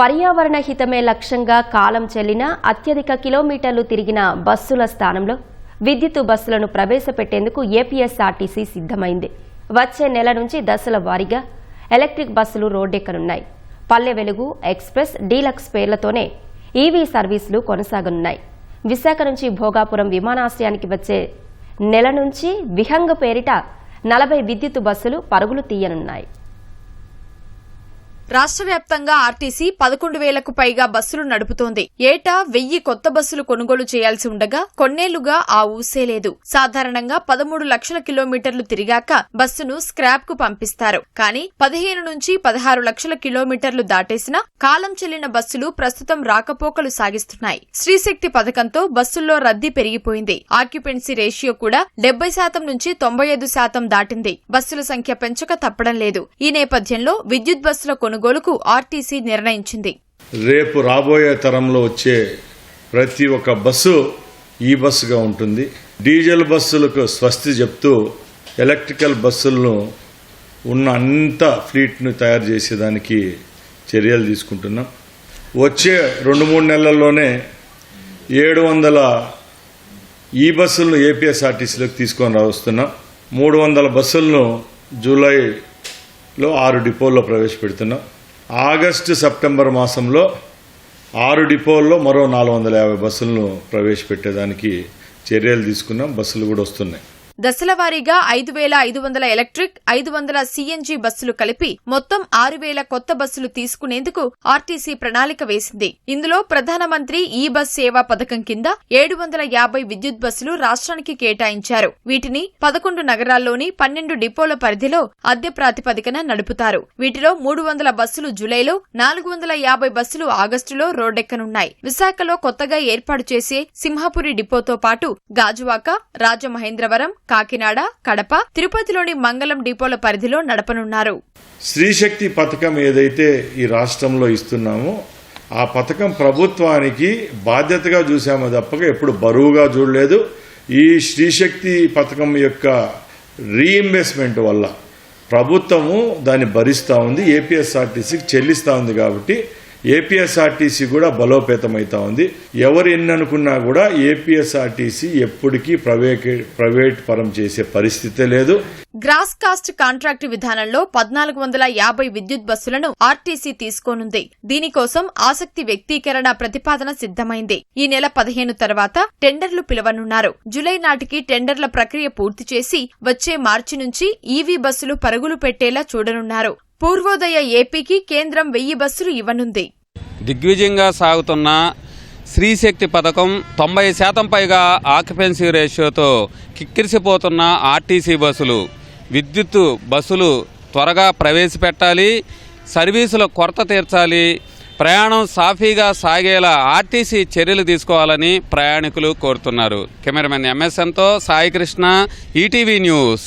పర్యావరణ హితమే లక్ష్యంగా కాలం చెల్లిన అత్యధిక కిలోమీటర్లు తిరిగిన బస్సుల స్థానంలో విద్యుత్ బస్సులను ప్రవేశపెట్టేందుకు ఏపీఎస్ఆర్టీసీ సిద్ధమైంది. వచ్చే నెల నుంచి దశల వారీగా ఎలక్ట్రిక్ బస్సులు రోడ్డెక్కనున్నాయి. Palle Velugu, express, deluxe పేర్లతోనే EV సర్వీసులు కొనసాగనున్నాయి. విశాఖ నుంచి భోగాపురం విమానాశ్రయానికి వచ్చే నెల నుంచి విహంగ పేరిట 40 విద్యుత్ బస్సులు పరుగులు తీయనున్నాయి. రాష్ట్ర వ్యాప్తంగా ఆర్టీసీ 11,000కు పైగా బస్సులు నడుపుతోంది. ఏటా 1000 కొత్త బస్సులు కొనుగోలు చేయాల్సి ఉండగా కొన్నేళ్లుగా ఆ ఊసే లేదు. సాధారణంగా 13 లక్షల కిలోమీటర్లు తిరిగాక బస్సును స్క్రాప్ కు పంపిస్తారు. కానీ 15 నుంచి 16 లక్షల కిలోమీటర్లు దాటేసినా కాలం చెల్లిన బస్సులు ప్రస్తుతం రాకపోకలు సాగిస్తున్నాయి. శ్రీశక్తి పథకంతో బస్సుల్లో రద్దీ పెరిగిపోయింది. ఆక్యుపెన్సీ రేషియో కూడా 70% నుంచి 95% దాటింది. బస్సుల సంఖ్య పెంచక తప్పడం లేదు. ఈ నేపథ్యంలో విద్యుత్ బస్సుల కొనుగోలుకు ఆర్టీసీ నిర్ణయించింది. రేపు రాబోయే తరంలో వచ్చే ప్రతి ఒక్క బస్సు ఈ బస్సుగా ఉంటుంది. డీజిల్ బస్సులకు స్వస్తి చెప్తూ ఎలక్ట్రికల్ బస్సులను ఉన్న అంత ఫ్లీట్ను తయారు చేసేదానికి చర్యలు తీసుకుంటున్నాం. వచ్చే 2-3 నెలల్లోనే 700 ఈ బస్సులను ఏపీఎస్ఆర్టీసీలోకి తీసుకొని వస్తున్నాం. 300 బస్సులను జూలైలో 6 డిపోల్లో ప్రవేశపెడుతున్నాం. ఆగస్టు సెప్టెంబర్ మాసంలో 6 డిపోల్లో మరో 450 బస్సులను ప్రవేశపెట్టేదానికి చర్యలు తీసుకున్నాం. బస్సులు కూడా వస్తున్నాయి. దశల వారీగా 5,500 ఎలక్ట్రిక్, 500 సీఎన్జీ బస్సులు కలిపి మొత్తం 6,000 కొత్త బస్సులు తీసుకునేందుకు ఆర్టీసీ ప్రణాళిక వేసింది. ఇందులో ప్రధానమంత్రి ఈ బస్ సేవా పథకం కింద 750 విద్యుత్ బస్సులు రాష్ట్రానికి కేటాయించారు. వీటిని 11 నగరాల్లోని 12 డిపోల పరిధిలో అద్దె ప్రాతిపదికన నడుపుతారు. వీటిలో 300 బస్సులు జూలైలో, 450 బస్సులు ఆగస్టులో రోడ్డెక్కనున్నాయి. విశాఖలో కొత్తగా ఏర్పాటు చేసే సింహపురి డిపోతో పాటు గాజువాక, రాజమహేంద్రవరం, కాకినాడ, కడప, తిరుపతిలోని మంగళం డిపోల పరిధిలో నడపనున్నారు. శ్రీశక్తి పథకం ఏదైతే ఈ రాష్ట్రంలో ఇస్తున్నామో ఆ పథకం ప్రభుత్వానికి బాధ్యతగా చూసామో తప్పక ఎప్పుడు బరువుగా చూడలేదు. ఈ శ్రీశక్తి పథకం యొక్క రీఇంబర్స్మెంట్ వల్ల ప్రభుత్వము దాన్ని భరిస్తూ ఉంది, ఏపీఎస్ఆర్టీసీకి చెల్లిస్తూ ఉంది. కాబట్టి ఏపీఎస్ఆర్టీసీ కూడా బలోపేతమవుతా ఉంది. ఎవరు ఎన్ని అనుకున్నా కూడా ఏపీఎస్ఆర్టీసీ ఎప్పటికీ ప్రైవేట్ పరం చేసే పరిస్థితే లేదు. గ్రాస్ కాస్ట్ కాంట్రాక్టు విధానంలో 1,450 విద్యుత్ బస్సులను ఆర్టీసీ తీసుకోనుంది. దీనికోసం ఆసక్తి వ్యక్తీకరణ ప్రతిపాదన సిద్ధమైంది. ఈ నెల 15 తర్వాత టెండర్లు పిలవనున్నారు. జూలై నాటికి టెండర్ల ప్రక్రియ పూర్తి చేసి వచ్చే మార్చి నుంచి ఈవీ బస్సులు పరుగులు పెట్టేలా చూడనున్నారు. పూర్వోదయ ఏపీకి కేంద్రం 1000 బస్సులు ఇవ్వనుంది. దిగ్విజయంగా సాగుతున్న శ్రీశక్తి పథకం 90% పైగా ఆక్యుపెన్సీ రేషియోతో కిక్కిరిసిపోతున్న ఆర్టీసీ బస్సులు, విద్యుత్ బస్సులు త్వరగా ప్రవేశపెట్టాలి. సర్వీసుల కొరత తీర్చాలి. ప్రయాణం సాఫీగా సాగేలా ఆర్టీసీ చర్యలు తీసుకోవాలని ప్రయాణికులు కోరుతున్నారు. కెమెరామెన్ ఎంఎస్ఎన్తో సాయి కృష్ణ, ఈటీవీ న్యూస్.